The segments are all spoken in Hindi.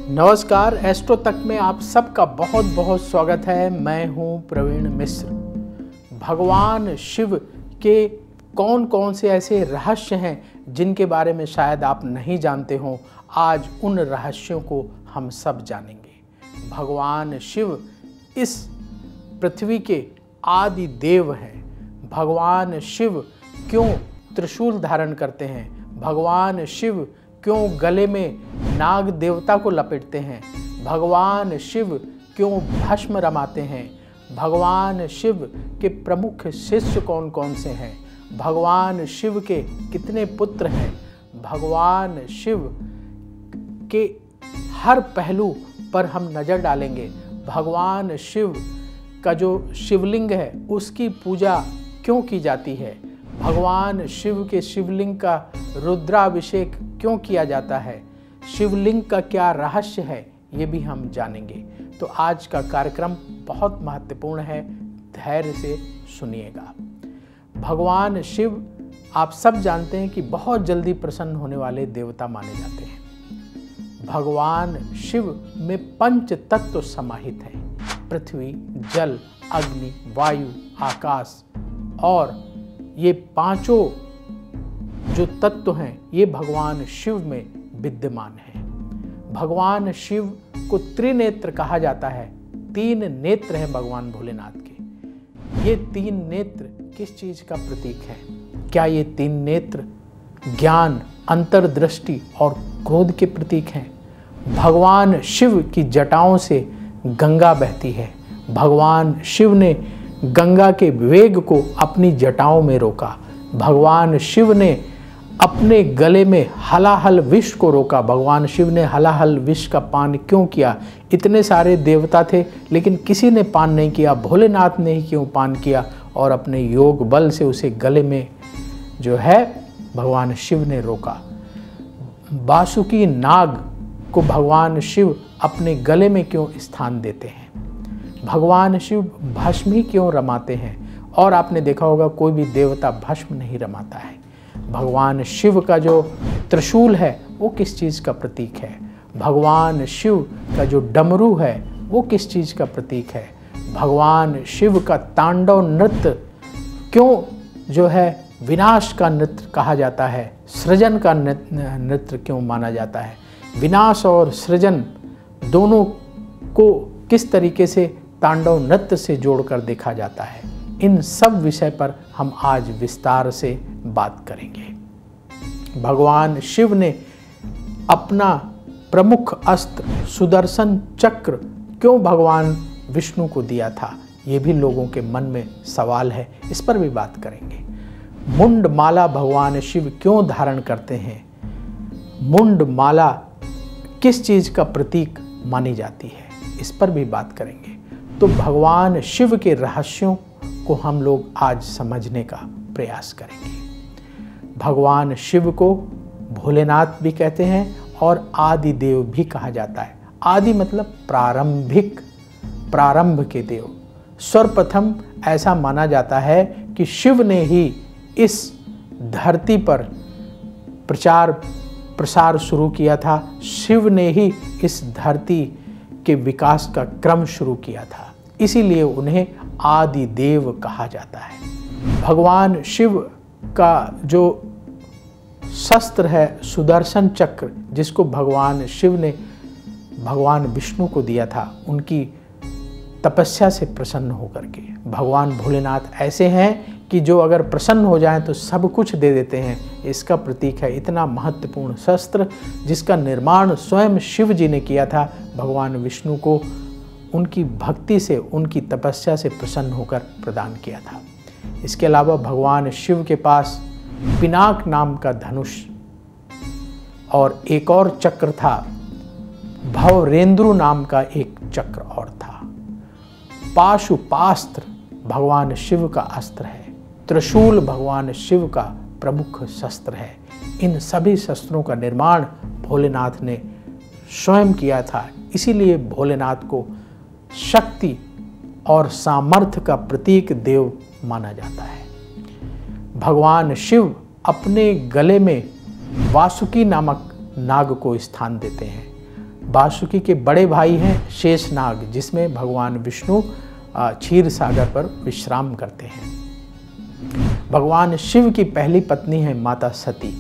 नमस्कार, एस्ट्रो तक में आप सबका बहुत बहुत स्वागत है। मैं हूं प्रवीण मिश्र। भगवान शिव के कौन कौन से ऐसे रहस्य हैं जिनके बारे में शायद आप नहीं जानते हो, आज उन रहस्यों को हम सब जानेंगे। भगवान शिव इस पृथ्वी के आदि देव हैं। भगवान शिव क्यों त्रिशूल धारण करते हैं? भगवान शिव क्यों गले में नाग देवता को लपेटते हैं? भगवान शिव क्यों भस्म रमाते हैं? भगवान शिव के प्रमुख शिष्य कौन कौन से हैं? भगवान शिव के कितने पुत्र हैं? भगवान शिव के हर पहलू पर हम नज़र डालेंगे। भगवान शिव का जो शिवलिंग है उसकी पूजा क्यों की जाती है? भगवान शिव के शिवलिंग का रुद्राभिषेक क्यों किया जाता है? शिवलिंग का क्या रहस्य है, ये भी हम जानेंगे। तो आज का कार्यक्रम बहुत महत्वपूर्ण है, धैर्य से सुनिएगा। भगवान शिव आप सब जानते हैं कि बहुत जल्दी प्रसन्न होने वाले देवता माने जाते हैं। भगवान शिव में पंच तत्व समाहित हैं: पृथ्वी, जल, अग्नि, वायु, आकाश। और ये पांचों जो तत्व हैं ये भगवान शिव में विद्यमान हैं। भगवान शिव को त्रिनेत्र कहा जाता है। 3 नेत्र हैं भगवान भोलेनाथ के। ये 3 नेत्र किस चीज का प्रतीक है? क्या ये 3 नेत्र ज्ञान, अंतर्दृष्टि और क्रोध के प्रतीक हैं? भगवान शिव की जटाओं से गंगा बहती है। भगवान शिव ने गंगा के वेग को अपनी जटाओं में रोका। भगवान शिव ने अपने गले में हलाहल विष को रोका। भगवान शिव ने हलाहल विष का पान क्यों किया? इतने सारे देवता थे लेकिन किसी ने पान नहीं किया, भोलेनाथ ने ही क्यों पान किया? और अपने योग बल से उसे गले में जो है भगवान शिव ने रोका। बासुकी नाग को भगवान शिव अपने गले में क्यों स्थान देते हैं? भगवान शिव भस्म ही क्यों रमाते हैं? और आपने देखा होगा कोई भी देवता भस्म नहीं रमाता है। भगवान शिव का जो त्रिशूल है वो किस चीज़ का प्रतीक है? भगवान शिव का जो डमरू है वो किस चीज़ का प्रतीक है? भगवान शिव का तांडव नृत्य क्यों जो है विनाश का नृत्य कहा जाता है? सृजन का नृत्य क्यों माना जाता है? विनाश और सृजन दोनों को किस तरीके से तांडव नृत्य से जोड़कर देखा जाता है? इन सब विषय पर हम आज विस्तार से बात करेंगे। भगवान शिव ने अपना प्रमुख अस्त्र सुदर्शन चक्र क्यों भगवान विष्णु को दिया था? ये भी लोगों के मन में सवाल है, इस पर भी बात करेंगे। मुंड माला भगवान शिव क्यों धारण करते हैं? मुंड माला किस चीज़ का प्रतीक मानी जाती है? इस पर भी बात करेंगे। तो भगवान शिव के रहस्यों को हम लोग आज समझने का प्रयास करेंगे। भगवान शिव को भोलेनाथ भी कहते हैं और आदि देव भी कहा जाता है। आदि मतलब प्रारंभिक, प्रारंभ के देव। सर्वप्रथम ऐसा माना जाता है कि शिव ने ही इस धरती पर प्रचार प्रसार शुरू किया था। शिव ने ही इस धरती के विकास का क्रम शुरू किया था, इसीलिए उन्हें आदि देव कहा जाता है। भगवान शिव का जो शस्त्र है सुदर्शन चक्र, जिसको भगवान शिव ने भगवान विष्णु को दिया था उनकी तपस्या से प्रसन्न होकर के। भगवान भोलेनाथ ऐसे हैं कि जो अगर प्रसन्न हो जाएं तो सब कुछ दे देते हैं। इसका प्रतीक है इतना महत्वपूर्ण शस्त्र जिसका निर्माण स्वयं शिव जी ने किया था। भगवान विष्णु को उनकी भक्ति से, उनकी तपस्या से प्रसन्न होकर प्रदान किया था। इसके अलावा भगवान शिव के पास पिनाक नाम का धनुष और एक और चक्र था, भवरेंद्रु नाम का एक चक्र और था। पाशुपास्त्र भगवान शिव का अस्त्र है। त्रिशूल भगवान शिव का प्रमुख शस्त्र है। इन सभी शस्त्रों का निर्माण भोलेनाथ ने स्वयं किया था, इसीलिए भोलेनाथ को शक्ति और सामर्थ्य का प्रतीक देव माना जाता है। भगवान शिव अपने गले में वासुकी नामक नाग को स्थान देते हैं। वासुकी के बड़े भाई हैं शेषनाग, जिसमें भगवान विष्णु क्षीर सागर पर विश्राम करते हैं। भगवान शिव की पहली पत्नी है माता सती,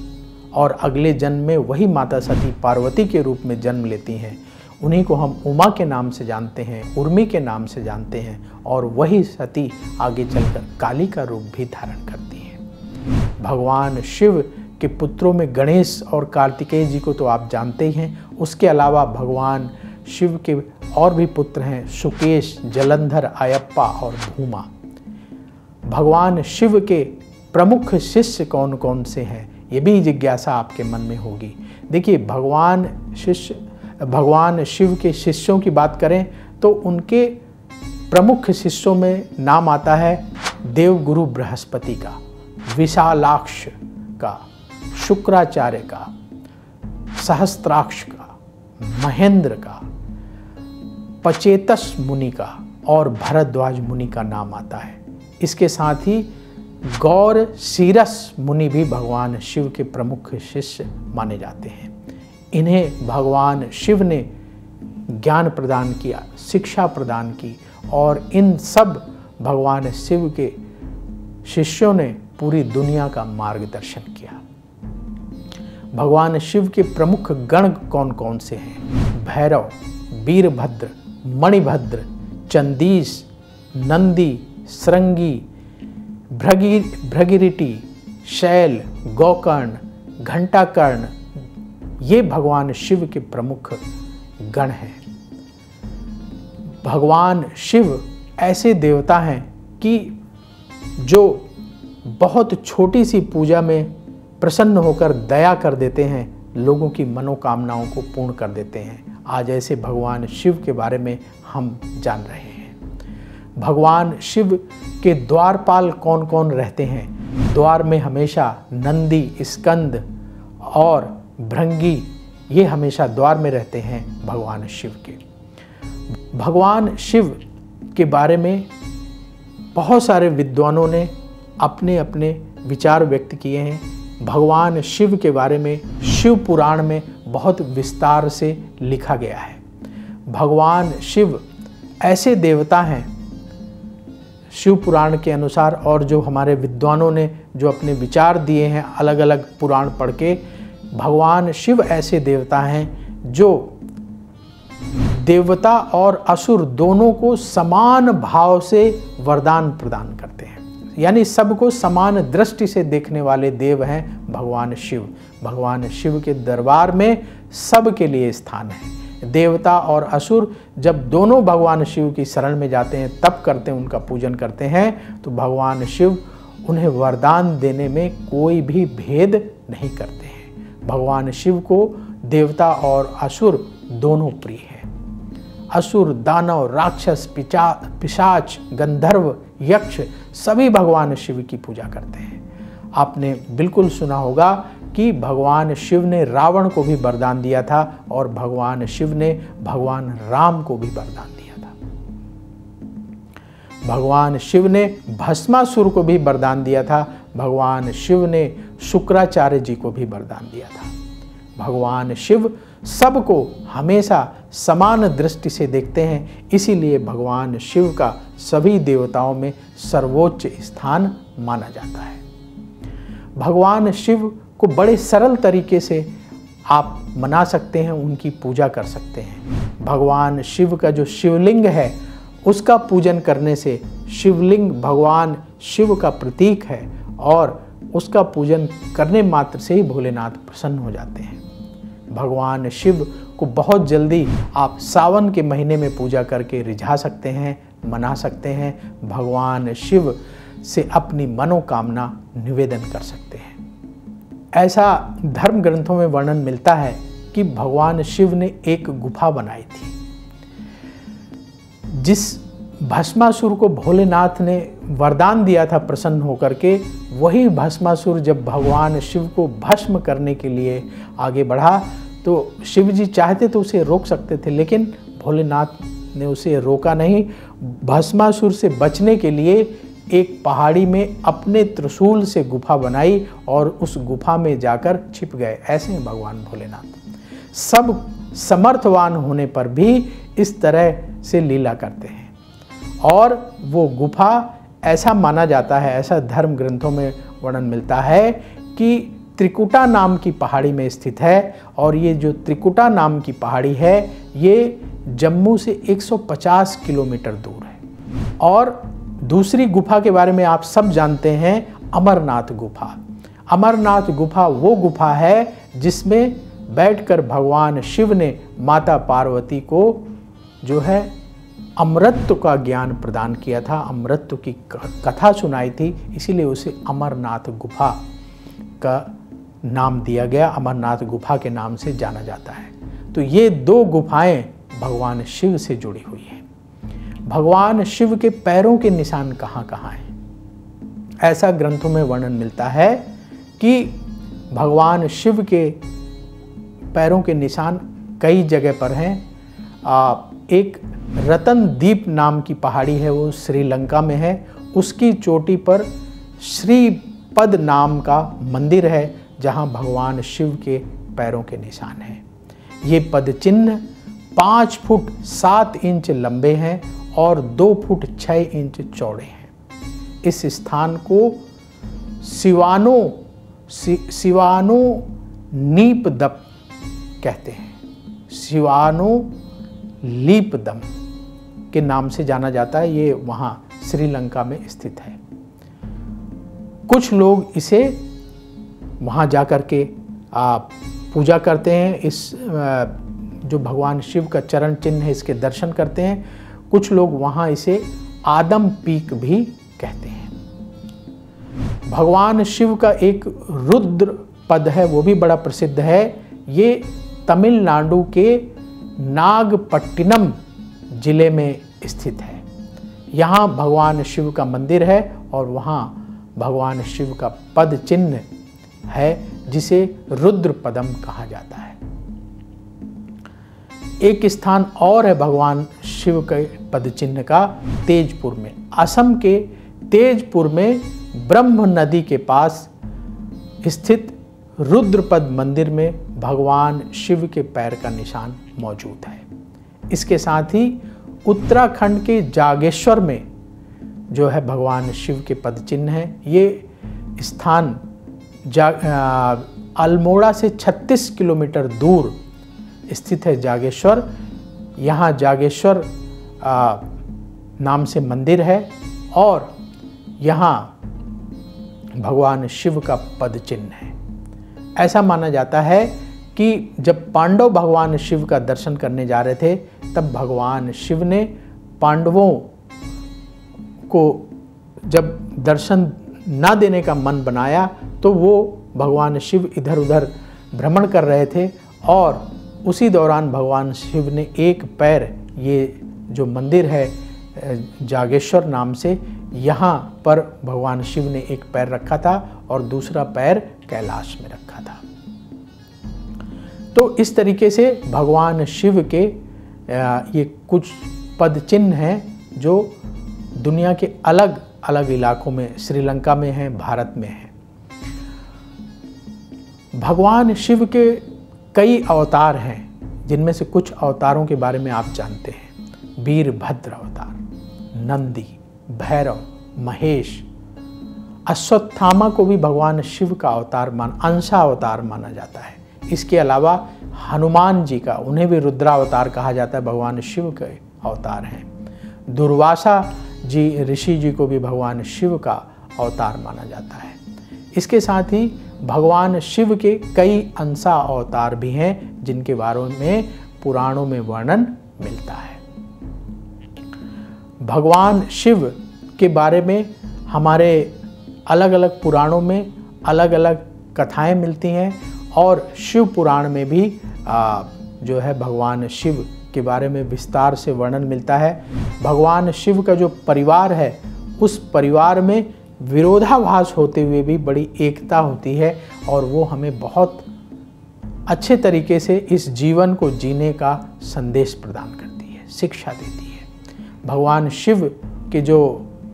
और अगले जन्म में वही माता सती पार्वती के रूप में जन्म लेती हैं। उन्हीं को हम उमा के नाम से जानते हैं, उर्मी के नाम से जानते हैं, और वही सती आगे चलकर काली का रूप भी धारण करती हैं। भगवान शिव के पुत्रों में गणेश और कार्तिकेय जी को तो आप जानते ही हैं। उसके अलावा भगवान शिव के और भी पुत्र हैं, सुकेश, जलंधर, अयप्पा और भूमा। भगवान शिव के प्रमुख शिष्य कौन कौन से हैं, ये भी जिज्ञासा आपके मन में होगी। देखिए, भगवान शिव के शिष्यों की बात करें तो उनके प्रमुख शिष्यों में नाम आता है देवगुरु बृहस्पति का, विशालाक्ष का, शुक्राचार्य का, सहस्त्राक्ष का, महेंद्र का, पचेतस मुनि का और भरद्वाज मुनि का नाम आता है। इसके साथ ही गौर सीरस मुनि भी भगवान शिव के प्रमुख शिष्य माने जाते हैं। इन्हें भगवान शिव ने ज्ञान प्रदान किया, शिक्षा प्रदान की, और इन सब भगवान शिव के शिष्यों ने पूरी दुनिया का मार्गदर्शन किया। भगवान शिव के प्रमुख गण कौन कौन से हैं? भैरव, वीरभद्र, मणिभद्र, चंदीस, नंदी, श्रृंगी, भृगिरिटी, शैल, गोकर्ण, घंटाकर्ण, ये भगवान शिव के प्रमुख गण हैं। भगवान शिव ऐसे देवता हैं कि जो बहुत छोटी सी पूजा में प्रसन्न होकर दया कर देते हैं, लोगों की मनोकामनाओं को पूर्ण कर देते हैं। आज ऐसे भगवान शिव के बारे में हम जान रहे हैं। भगवान शिव के द्वारपाल कौन कौन रहते हैं? द्वार में हमेशा नंदी, स्कंद और भृंगी, ये हमेशा द्वार में रहते हैं भगवान शिव के। भगवान शिव के बारे में बहुत सारे विद्वानों ने अपने अपने विचार व्यक्त किए हैं। भगवान शिव के बारे में शिव पुराण में बहुत विस्तार से लिखा गया है। भगवान शिव ऐसे देवता हैं शिव पुराण के अनुसार, और जो हमारे विद्वानों ने जो अपने विचार दिए हैं अलग अलग पुराण पढ़ के, भगवान शिव ऐसे देवता हैं जो देवता और असुर दोनों को समान भाव से वरदान प्रदान करते हैं, यानी सबको समान दृष्टि से देखने वाले देव हैं भगवान शिव। भगवान शिव के दरबार में सबके लिए स्थान है। देवता और असुर जब दोनों भगवान शिव की शरण में जाते हैं, तब करते हैं, उनका पूजन करते हैं, तो भगवान शिव उन्हें वरदान देने में कोई भी भेद नहीं करते हैं। भगवान शिव को देवता और असुर दोनों प्रिय हैं। असुर, दानव, राक्षस, पिशाच, गंधर्व, यक्ष सभी भगवान शिव की पूजा करते हैं। आपने बिल्कुल सुना होगा कि भगवान शिव ने रावण को भी वरदान दिया था, और भगवान शिव ने भगवान राम को भी वरदान दिया था। भगवान शिव ने भस्मासुर को भी वरदान दिया था। भगवान शिव ने शुक्राचार्य जी को भी वरदान दिया था। भगवान शिव सबको हमेशा समान दृष्टि से देखते हैं, इसीलिए भगवान शिव का सभी देवताओं में सर्वोच्च स्थान माना जाता है। भगवान शिव को बड़े सरल तरीके से आप मना सकते हैं, उनकी पूजा कर सकते हैं। भगवान शिव का जो शिवलिंग है, उसका पूजन करने से, शिवलिंग भगवान शिव का प्रतीक है, और उसका पूजन करने मात्र से ही भोलेनाथ प्रसन्न हो जाते हैं। भगवान शिव को बहुत जल्दी आप सावन के महीने में पूजा करके रिझा सकते हैं, मना सकते हैं। भगवान शिव से अपनी मनोकामना निवेदन कर सकते हैं। ऐसा धर्म ग्रंथों में वर्णन मिलता है कि भगवान शिव ने एक गुफा बनाई थी। जिस भस्मासुर को भोलेनाथ ने वरदान दिया था प्रसन्न होकर के, वही भस्मासुर जब भगवान शिव को भस्म करने के लिए आगे बढ़ा, तो शिव जी चाहते तो उसे रोक सकते थे, लेकिन भोलेनाथ ने उसे रोका नहीं। भस्मासुर से बचने के लिए एक पहाड़ी में अपने त्रिशूल से गुफा बनाई और उस गुफा में जाकर छिप गए। ऐसे हैं भगवान भोलेनाथ। सब समर्थवान होने पर भी इस तरह से लीला करते हैं। और वो गुफा ऐसा माना जाता है, ऐसा धर्म ग्रंथों में वर्णन मिलता है कि त्रिकुटा नाम की पहाड़ी में स्थित है। और ये जो त्रिकुटा नाम की पहाड़ी है ये जम्मू से 150 किलोमीटर दूर है। और दूसरी गुफा के बारे में आप सब जानते हैं, अमरनाथ गुफा। अमरनाथ गुफा वो गुफा है जिसमें बैठकर भगवान शिव ने माता पार्वती को जो है अमृतत्व का ज्ञान प्रदान किया था, अमृतत्व की कथा सुनाई थी, इसीलिए उसे अमरनाथ गुफा का नाम दिया गया, अमरनाथ गुफा के नाम से जाना जाता है। तो ये दो गुफाएं भगवान शिव से जुड़ी हुई हैं। भगवान शिव के पैरों के निशान कहाँ कहाँ हैं? ऐसा ग्रंथों में वर्णन मिलता है कि भगवान शिव के पैरों के निशान कई जगह पर हैं। एक रतन दीप नाम की पहाड़ी है, वो श्रीलंका में है। उसकी चोटी पर श्रीपद नाम का मंदिर है जहाँ भगवान शिव के पैरों के निशान हैं। ये पद चिन्ह 5 फुट 7 इंच लंबे हैं और 2 फुट 6 इंच चौड़े हैं। इस स्थान को सिवानो नीपदम कहते हैं। सिवानो लीपदम के नाम से जाना जाता है। ये वहाँ श्रीलंका में स्थित है। कुछ लोग इसे वहाँ जा कर के पूजा करते हैं। इस जो भगवान शिव का चरण चिन्ह है इसके दर्शन करते हैं। कुछ लोग वहाँ इसे आदम पीक भी कहते हैं। भगवान शिव का एक रुद्र पद है, वो भी बड़ा प्रसिद्ध है। ये तमिलनाडु के नागपट्टिनम जिले में स्थित है। यहाँ भगवान शिव का मंदिर है और वहाँ भगवान शिव का पद चिन्ह है जिसे रुद्र पदम कहा जाता है। एक स्थान और है भगवान शिव के पद चिन्ह का, तेजपुर में। असम के तेजपुर में ब्रह्म नदी के पास स्थित रुद्रपद मंदिर में भगवान शिव के पैर का निशान मौजूद है। इसके साथ ही उत्तराखंड के जागेश्वर में जो है भगवान शिव के पद चिन्ह है। ये स्थान अल्मोड़ा से 36 किलोमीटर दूर स्थित है जागेश्वर। यहाँ जागेश्वर नाम से मंदिर है और यहाँ भगवान शिव का पद चिन्ह है। ऐसा माना जाता है कि जब पांडव भगवान शिव का दर्शन करने जा रहे थे तब भगवान शिव ने पांडवों को जब दर्शन ना देने का मन बनाया तो वो भगवान शिव इधर उधर भ्रमण कर रहे थे और उसी दौरान भगवान शिव ने एक पैर, ये जो मंदिर है जागेश्वर नाम से, यहाँ पर भगवान शिव ने एक पैर रखा था और दूसरा पैर कैलाश में रखा था। तो इस तरीके से भगवान शिव के ये कुछ पद चिन्ह हैं जो दुनिया के अलग अलग इलाकों में, श्रीलंका में है, भारत में है। भगवान शिव के कई अवतार हैं जिनमें से कुछ अवतारों के बारे में आप जानते हैं। वीरभद्र अवतार, नंदी, भैरव, महेश, अश्वत्थामा को भी भगवान शिव का अवतार अंशा अवतार माना जाता है। इसके अलावा हनुमान जी का, उन्हें भी रुद्रावतार कहा जाता है, भगवान शिव के अवतार हैं। दुर्वासा जी ऋषि जी को भी भगवान शिव का अवतार माना जाता है। इसके साथ ही भगवान शिव के कई अंशा अवतार भी हैं जिनके बारे में पुराणों में वर्णन मिलता है। भगवान शिव के बारे में हमारे अलग अलग पुराणों में अलग अलग कथाएं मिलती हैं और शिव पुराण में भी जो है भगवान शिव के बारे में विस्तार से वर्णन मिलता है। भगवान शिव का जो परिवार है उस परिवार में विरोधाभास होते हुए भी बड़ी एकता होती है और वो हमें बहुत अच्छे तरीके से इस जीवन को जीने का संदेश प्रदान करती है, शिक्षा देती है। भगवान शिव के जो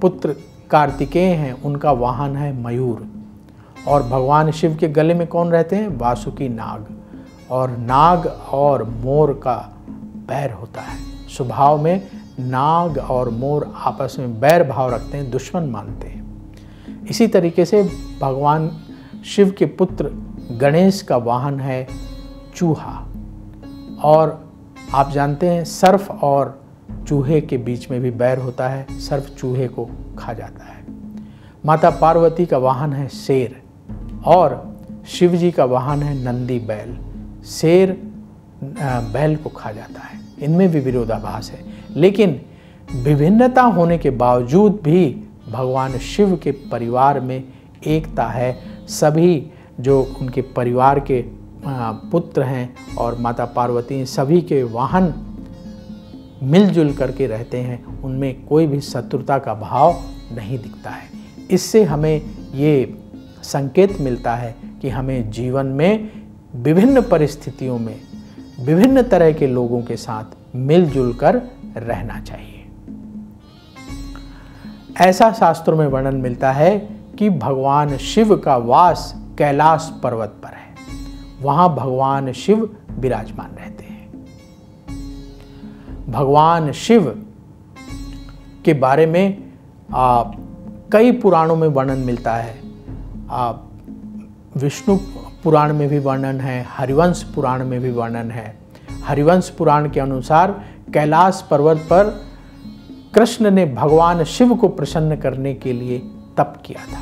पुत्र कार्तिकेय हैं उनका वाहन है मयूर और भगवान शिव के गले में कौन रहते हैं? वासुकी नाग। और नाग और मोर का बैर होता है। स्वभाव में नाग और मोर आपस में बैर भाव रखते हैं, दुश्मन मानते हैं। इसी तरीके से भगवान शिव के पुत्र गणेश का वाहन है चूहा, और आप जानते हैं सर्प और चूहे के बीच में भी बैर होता है, सर्प चूहे को खा जाता है। माता पार्वती का वाहन है शेर और शिव जी का वाहन है नंदी बैल। शेर बैल को खा जाता है, इनमें भी विरोधाभास है, लेकिन विभिन्नता होने के बावजूद भी भगवान शिव के परिवार में एकता है। सभी जो उनके परिवार के पुत्र हैं और माता पार्वती, सभी के वाहन मिलजुल करके रहते हैं, उनमें कोई भी शत्रुता का भाव नहीं दिखता है। इससे हमें ये संकेत मिलता है कि हमें जीवन में विभिन्न परिस्थितियों में विभिन्न तरह के लोगों के साथ मिलजुल कर रहना चाहिए। ऐसा शास्त्रों में वर्णन मिलता है कि भगवान शिव का वास कैलाश पर्वत पर है, वहां भगवान शिव विराजमान रहते हैं। भगवान शिव के बारे में कई पुराणों में वर्णन मिलता है। विष्णु पुराण में भी वर्णन है, हरिवंश पुराण में भी वर्णन है। हरिवंश पुराण के अनुसार कैलाश पर्वत पर कृष्ण ने भगवान शिव को प्रसन्न करने के लिए तप किया था।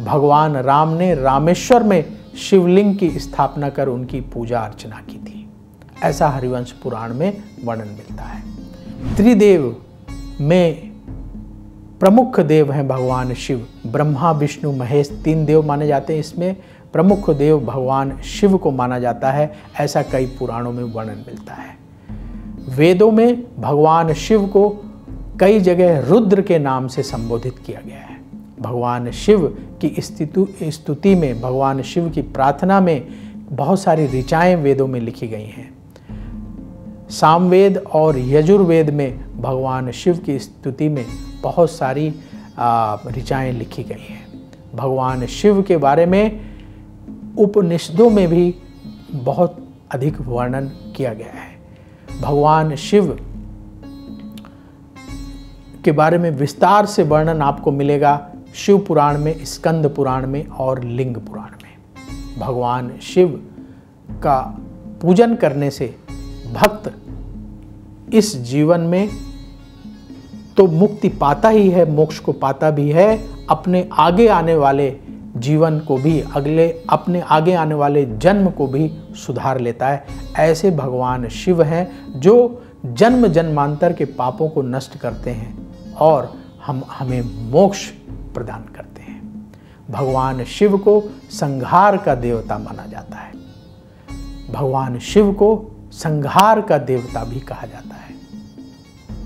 भगवान राम ने रामेश्वर में शिवलिंग की स्थापना कर उनकी पूजा अर्चना की थी, ऐसा हरिवंश पुराण में वर्णन मिलता है। त्रिदेव में प्रमुख देव हैं भगवान शिव। ब्रह्मा विष्णु महेश 3 देव माने जाते हैं, इसमें प्रमुख देव भगवान शिव को माना जाता है, ऐसा कई पुराणों में वर्णन मिलता है। वेदों में भगवान शिव को कई जगह रुद्र के नाम से संबोधित किया गया है। भगवान शिव की स्तुति में, भगवान शिव की प्रार्थना में बहुत सारी ऋचाएं वेदों में लिखी गई हैं। सामवेद और यजुर्वेद में भगवान शिव की स्तुति में बहुत सारी ऋचाएं लिखी गई हैं। भगवान शिव के बारे में उपनिषदों में भी बहुत अधिक वर्णन किया गया है। भगवान शिव के बारे में विस्तार से वर्णन आपको मिलेगा शिव पुराण में, स्कंद पुराण में और लिंग पुराण में। भगवान शिव का पूजन करने से भक्त इस जीवन में तो मुक्ति पाता ही है, मोक्ष को पाता भी है, अपने आगे आने वाले जीवन को भी, अपने आगे आने वाले जन्म को भी सुधार लेता है। ऐसे भगवान शिव हैं जो जन्म जन्मांतर के पापों को नष्ट करते हैं और हमें मोक्ष प्रदान करते हैं। भगवान शिव को संहार का देवता माना जाता है। भगवान शिव को संहार का देवता भी कहा जाता है।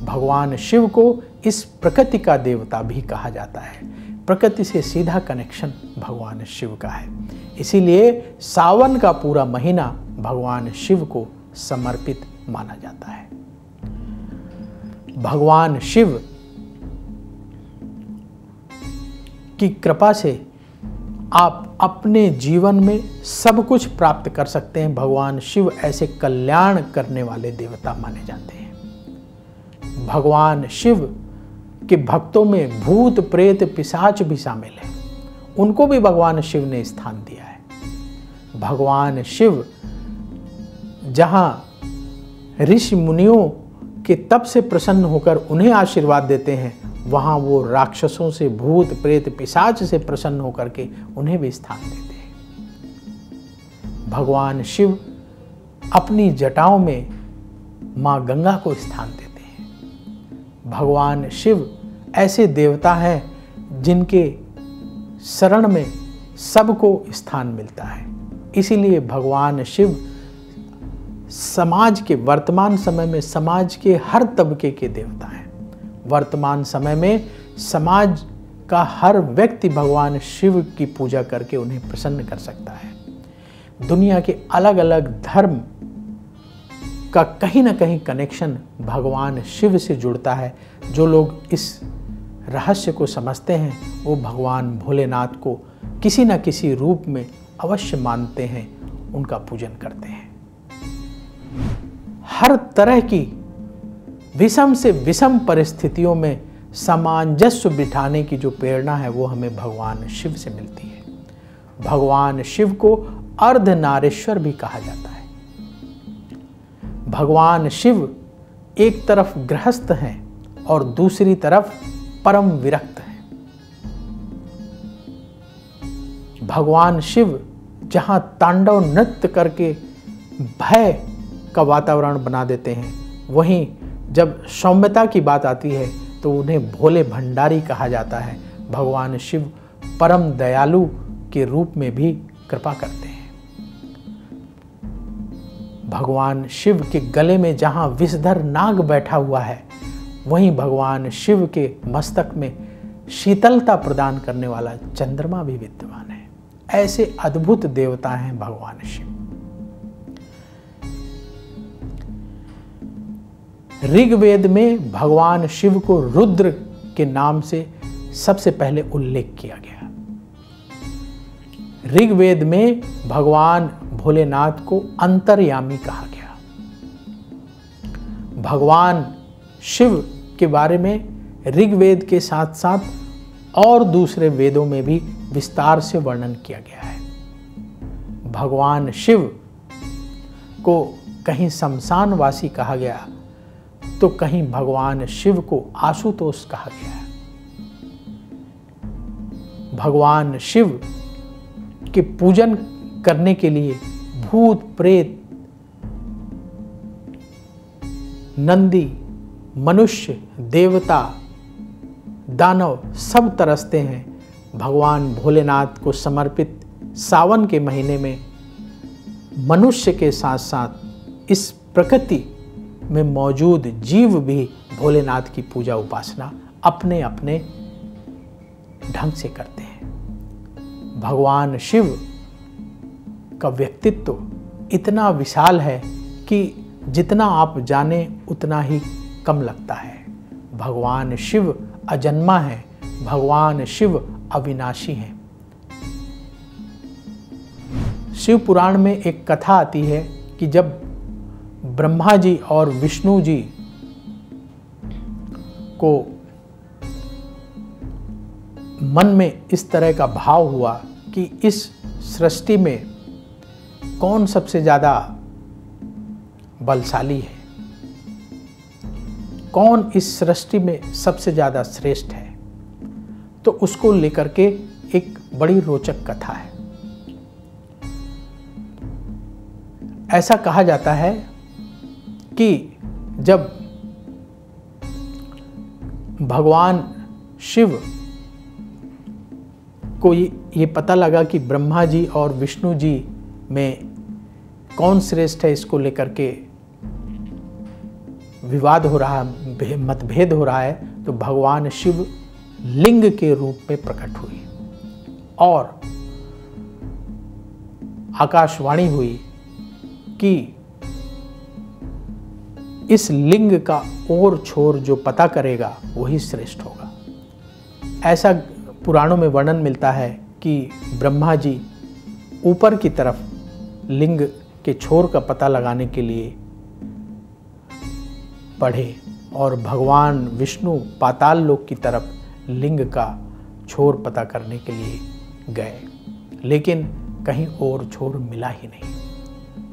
भगवान शिव को इस प्रकृति का देवता भी कहा जाता है। प्रकृति से सीधा कनेक्शन भगवान शिव का है। इसीलिए सावन का पूरा महीना भगवान शिव को समर्पित माना जाता है। भगवान शिव की कृपा से आप अपने जीवन में सब कुछ प्राप्त कर सकते हैं। भगवान शिव ऐसे कल्याण करने वाले देवता माने जाते हैं। भगवान शिव के भक्तों में भूत प्रेत पिशाच भी शामिल हैं, उनको भी भगवान शिव ने स्थान दिया है। भगवान शिव जहां ऋषि मुनियों के तप से प्रसन्न होकर उन्हें आशीर्वाद देते हैं, वहां वो राक्षसों से, भूत प्रेत पिशाच से प्रसन्न होकर के उन्हें भी स्थान देते हैं। भगवान शिव अपनी जटाओं में मां गंगा को स्थान देते हैं। भगवान शिव ऐसे देवता हैं जिनके शरण में सबको स्थान मिलता है। इसीलिए भगवान शिव समाज के, वर्तमान समय में समाज के हर तबके के देवता हैं। वर्तमान समय में समाज का हर व्यक्ति भगवान शिव की पूजा करके उन्हें प्रसन्न कर सकता है। दुनिया के अलग अलग धर्म का कहीं ना कहीं कनेक्शन भगवान शिव से जुड़ता है। जो लोग इस रहस्य को समझते हैं वो भगवान भोलेनाथ को किसी न किसी रूप में अवश्य मानते हैं, उनका पूजन करते हैं। हर तरह की विषम से विषम परिस्थितियों में सामंजस्य बिठाने की जो प्रेरणा है वो हमें भगवान शिव से मिलती है। भगवान शिव को अर्धनारीश्वर भी कहा जाता है। भगवान शिव एक तरफ गृहस्थ हैं और दूसरी तरफ परम विरक्त हैं। भगवान शिव जहां तांडव नृत्य करके भय का वातावरण बना देते हैं, वहीं जब सौम्यता की बात आती है तो उन्हें भोले भंडारी कहा जाता है। भगवान शिव परम दयालु के रूप में भी कृपा करते हैं। भगवान शिव के गले में जहां विषधर नाग बैठा हुआ है, वहीं भगवान शिव के मस्तक में शीतलता प्रदान करने वाला चंद्रमा भी विद्यमान है। ऐसे अद्भुत देवता हैं भगवान शिव। ऋग्वेद में भगवान शिव को रुद्र के नाम से सबसे पहले उल्लेख किया गया। ऋग्वेद में भगवान भोलेनाथ को अंतर्यामी कहा गया। भगवान शिव के बारे में ऋग्वेद के साथ साथ और दूसरे वेदों में भी विस्तार से वर्णन किया गया है। भगवान शिव को कहीं शमशानवासी कहा गया तो कहीं भगवान शिव को आशुतोष कहा गया है। भगवान शिव के पूजन करने के लिए भूत प्रेत, नंदी, मनुष्य, देवता, दानव सब तरसते हैं। भगवान भोलेनाथ को समर्पित सावन के महीने में मनुष्य के साथ साथ इस प्रकृति में मौजूद जीव भी भोलेनाथ की पूजा उपासना अपने अपने ढंग से करते हैं। भगवान शिव का व्यक्तित्व इतना विशाल है कि जितना आप जाने उतना ही कम लगता है। भगवान शिव अजन्मा है, भगवान शिव अविनाशी हैं। शिव पुराण में एक कथा आती है कि जब ब्रह्मा जी और विष्णु जी को मन में इस तरह का भाव हुआ कि इस सृष्टि में कौन सबसे ज़्यादा बलशाली है, कौन इस सृष्टि में सबसे ज़्यादा श्रेष्ठ है, तो उसको लेकर के एक बड़ी रोचक कथा है। ऐसा कहा जाता है कि जब भगवान शिव को ये पता लगा कि ब्रह्मा जी और विष्णु जी में कौन श्रेष्ठ है, इसको लेकर के विवाद हो रहा है, मतभेद हो रहा है, तो भगवान शिव लिंग के रूप में प्रकट हुए और आकाशवाणी हुई कि इस लिंग का ओर छोर जो पता करेगा वही श्रेष्ठ होगा। ऐसा पुराणों में वर्णन मिलता है कि ब्रह्मा जी ऊपर की तरफ लिंग के छोर का पता लगाने के लिए बढ़े और भगवान विष्णु पाताल लोक की तरफ लिंग का छोर पता करने के लिए गए, लेकिन कहीं और छोर मिला ही नहीं।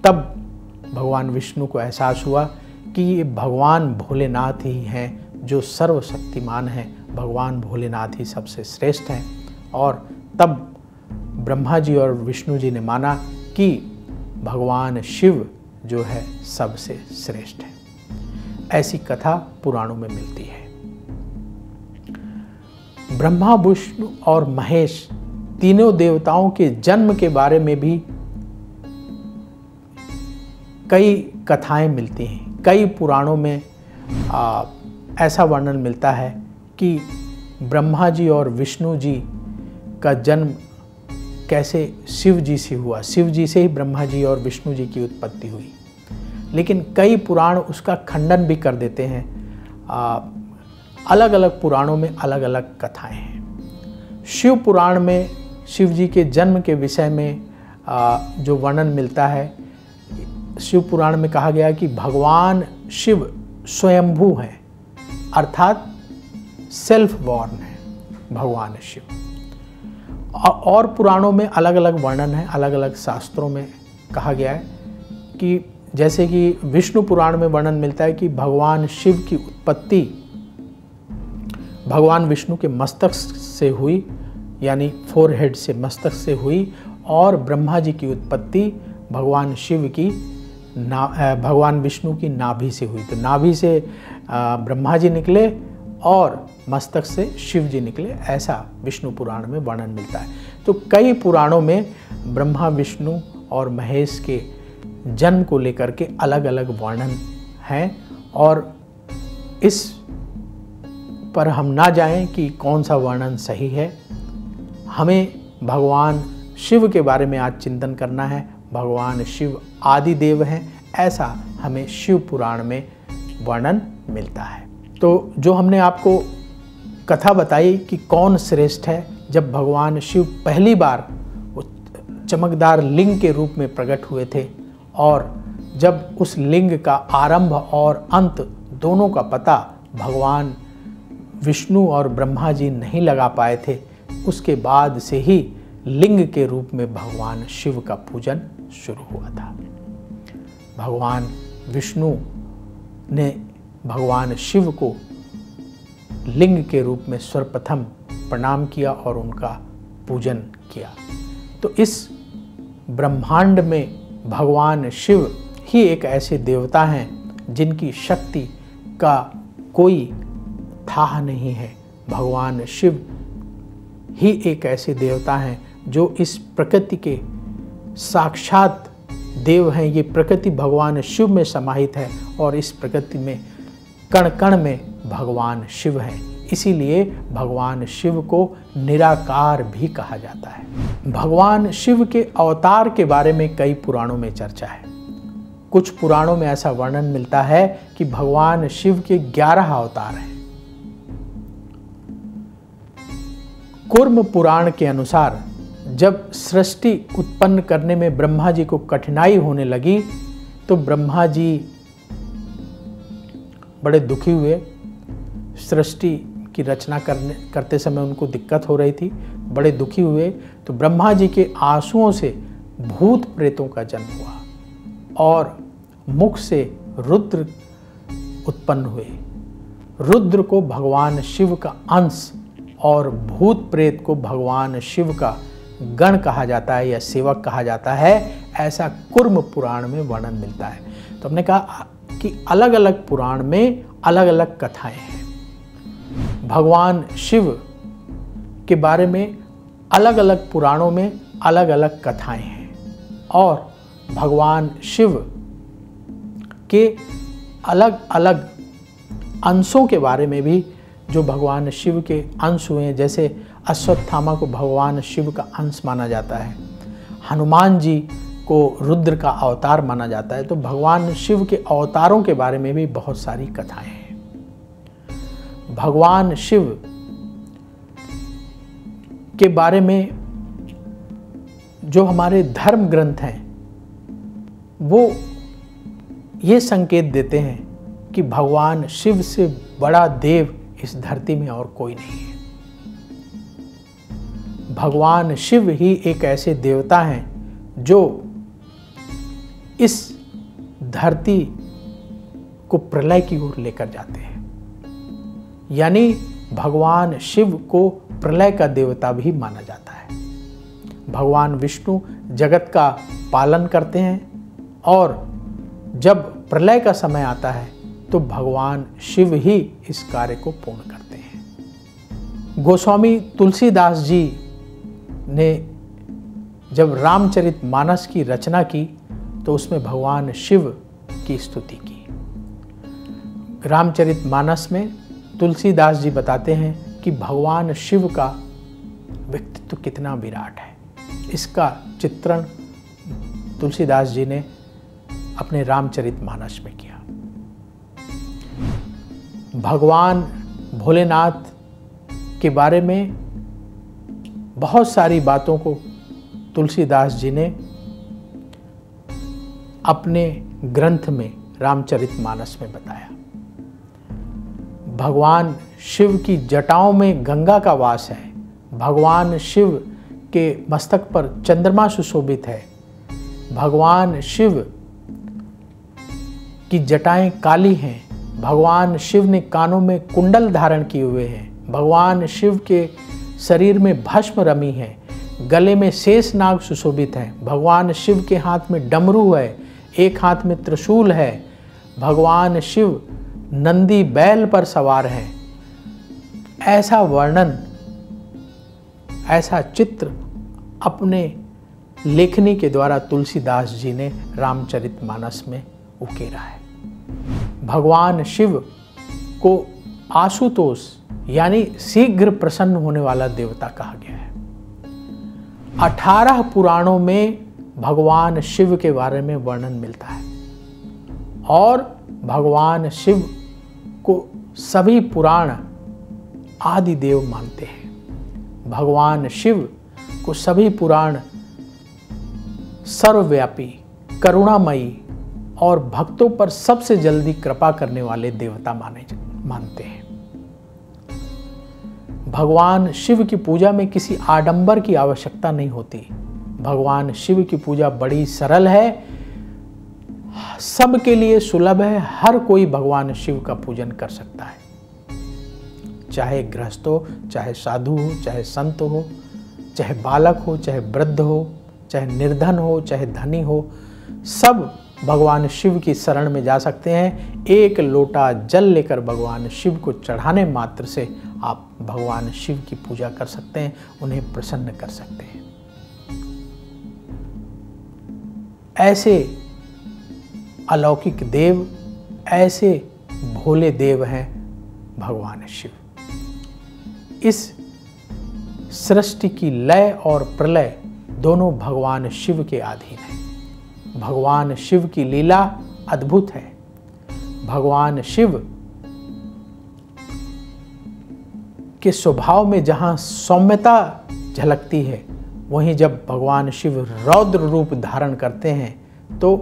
तब भगवान विष्णु को एहसास हुआ कि ये भगवान भोलेनाथ ही हैं जो सर्वशक्तिमान हैं, भगवान भोलेनाथ ही सबसे श्रेष्ठ हैं। और तब ब्रह्मा जी और विष्णु जी ने माना कि भगवान शिव जो है सबसे श्रेष्ठ है। ऐसी कथा पुराणों में मिलती है। ब्रह्मा, विष्णु और महेश तीनों देवताओं के जन्म के बारे में भी कई कथाएं मिलती हैं। कई पुराणों में ऐसा वर्णन मिलता है कि ब्रह्मा जी और विष्णु जी का जन्म कैसे शिव जी से हुआ, शिव जी से ही ब्रह्मा जी और विष्णु जी की उत्पत्ति हुई। लेकिन कई पुराण उसका खंडन भी कर देते हैं। अलग अलग पुराणों में अलग अलग कथाएं हैं। शिव पुराण में शिव जी के जन्म के विषय में जो वर्णन मिलता है, शिव पुराण में कहा गया कि भगवान शिव स्वयंभू हैं, अर्थात सेल्फ बॉर्न है भगवान शिव। और पुराणों में अलग अलग वर्णन है, अलग अलग शास्त्रों में कहा गया है कि जैसे कि विष्णु पुराण में वर्णन मिलता है कि भगवान शिव की उत्पत्ति भगवान विष्णु के मस्तक से हुई, यानी फोरहेड से, मस्तक से हुई, और ब्रह्मा जी की उत्पत्ति भगवान शिव की भगवान विष्णु की नाभि से हुई। तो नाभि से ब्रह्मा जी निकले और मस्तक से शिव जी निकले, ऐसा विष्णु पुराण में वर्णन मिलता है। तो कई पुराणों में ब्रह्मा विष्णु और महेश के जन्म को लेकर के अलग अलग वर्णन हैं, और इस पर हम ना जाएं कि कौन सा वर्णन सही है। हमें भगवान शिव के बारे में आज चिंतन करना है। भगवान शिव आदि देव हैं, ऐसा हमें शिव पुराण में वर्णन मिलता है। तो जो हमने आपको कथा बताई कि कौन श्रेष्ठ है, जब भगवान शिव पहली बार चमकदार लिंग के रूप में प्रकट हुए थे, और जब उस लिंग का आरंभ और अंत दोनों का पता भगवान विष्णु और ब्रह्मा जी नहीं लगा पाए थे, उसके बाद से ही लिंग के रूप में भगवान शिव का पूजन शुरू हुआ था। भगवान विष्णु ने भगवान शिव को लिंग के रूप में सर्वप्रथम प्रणाम किया और उनका पूजन किया। तो इस ब्रह्मांड में भगवान शिव ही एक ऐसे देवता हैं जिनकी शक्ति का कोई थाह नहीं है। भगवान शिव ही एक ऐसे देवता हैं जो इस प्रकृति के साक्षात देव हैं। ये प्रकृति भगवान शिव में समाहित है, और इस प्रकृति में कण कण में भगवान शिव हैं। इसीलिए भगवान शिव को निराकार भी कहा जाता है। भगवान शिव के अवतार के बारे में कई पुराणों में चर्चा है। कुछ पुराणों में ऐसा वर्णन मिलता है कि भगवान शिव के 11 अवतार हैं। कूर्म पुराण के अनुसार जब सृष्टि उत्पन्न करने में ब्रह्मा जी को कठिनाई होने लगी, तो ब्रह्मा जी बड़े दुखी हुए। सृष्टि की रचना करते समय उनको दिक्कत हो रही थी, बड़े दुखी हुए। तो ब्रह्मा जी के आंसुओं से भूत प्रेतों का जन्म हुआ, और मुख से रुद्र उत्पन्न हुए। रुद्र को भगवान शिव का अंश और भूत प्रेत को भगवान शिव का गण कहा जाता है या सेवक कहा जाता है, ऐसा कूर्म पुराण में वर्णन मिलता है। तो हमने कहा कि अलग अलग पुराण में अलग अलग कथाएं हैं। भगवान शिव के बारे में अलग अलग पुराणों में अलग अलग कथाएं हैं, और भगवान शिव के अलग अलग अंशों के बारे में भी, जो भगवान शिव के अंश हुए हैं। जैसे अश्वत्थामा को भगवान शिव का अंश माना जाता है, हनुमान जी को रुद्र का अवतार माना जाता है। तो भगवान शिव के अवतारों के बारे में भी बहुत सारी कथाएं हैं। भगवान शिव के बारे में जो हमारे धर्म ग्रंथ हैं, वो ये संकेत देते हैं कि भगवान शिव से बड़ा देव इस धरती में और कोई नहीं है। भगवान शिव ही एक ऐसे देवता हैं जो इस धरती को प्रलय की ओर लेकर जाते हैं। यानी भगवान शिव को प्रलय का देवता भी माना जाता है। भगवान विष्णु जगत का पालन करते हैं, और जब प्रलय का समय आता है तो भगवान शिव ही इस कार्य को पूर्ण करते हैं। गोस्वामी तुलसीदास जी ने जब रामचरितमानस की रचना की, तो उसमें भगवान शिव की स्तुति की। रामचरितमानस में तुलसीदास जी बताते हैं कि भगवान शिव का व्यक्तित्व कितना विराट है। इसका चित्रण तुलसीदास जी ने अपने रामचरितमानस में किया। भगवान भोलेनाथ के बारे में बहुत सारी बातों को तुलसीदास जी ने अपने ग्रंथ में रामचरितमानस में बताया। भगवान शिव की जटाओं में गंगा का वास है। भगवान शिव के मस्तक पर चंद्रमा सुशोभित है। भगवान शिव की जटाएं काली हैं। भगवान शिव ने कानों में कुंडल धारण किए हुए हैं। भगवान शिव के शरीर में भस्म रमी है। गले में शेष नाग सुशोभित है। भगवान शिव के हाथ में डमरू है, एक हाथ में त्रिशूल है। भगवान शिव नंदी बैल पर सवार है। ऐसा वर्णन, ऐसा चित्र अपने लेखनी के द्वारा तुलसीदास जी ने रामचरितमानस में उकेरा है। भगवान शिव को आशुतोष यानी शीघ्र प्रसन्न होने वाला देवता कहा गया है। 18 पुराणों में भगवान शिव के बारे में वर्णन मिलता है और भगवान शिव को सभी पुराण आदि देव मानते हैं। भगवान शिव को सभी पुराण सर्वव्यापी, करुणामयी और भक्तों पर सबसे जल्दी कृपा करने वाले देवता मानते हैं। भगवान शिव की पूजा में किसी आडंबर की आवश्यकता नहीं होती। भगवान शिव की पूजा बड़ी सरल है, सबके लिए सुलभ है। हर कोई भगवान शिव का पूजन कर सकता है, चाहे गृहस्थ हो, चाहे साधु हो, चाहे संत हो, चाहे बालक हो, चाहे वृद्ध हो, चाहे निर्धन हो, चाहे धनी हो, सब भगवान शिव की शरण में जा सकते हैं। एक लोटा जल लेकर भगवान शिव को चढ़ाने मात्र से आप भगवान शिव की पूजा कर सकते हैं, उन्हें प्रसन्न कर सकते हैं। ऐसे अलौकिक देव, ऐसे भोले देव हैं भगवान शिव। इस सृष्टि की लय और प्रलय दोनों भगवान शिव के अधीन है। भगवान शिव की लीला अद्भुत है। भगवान शिव के स्वभाव में जहाँ सौम्यता झलकती है, वहीं जब भगवान शिव रौद्र रूप धारण करते हैं तो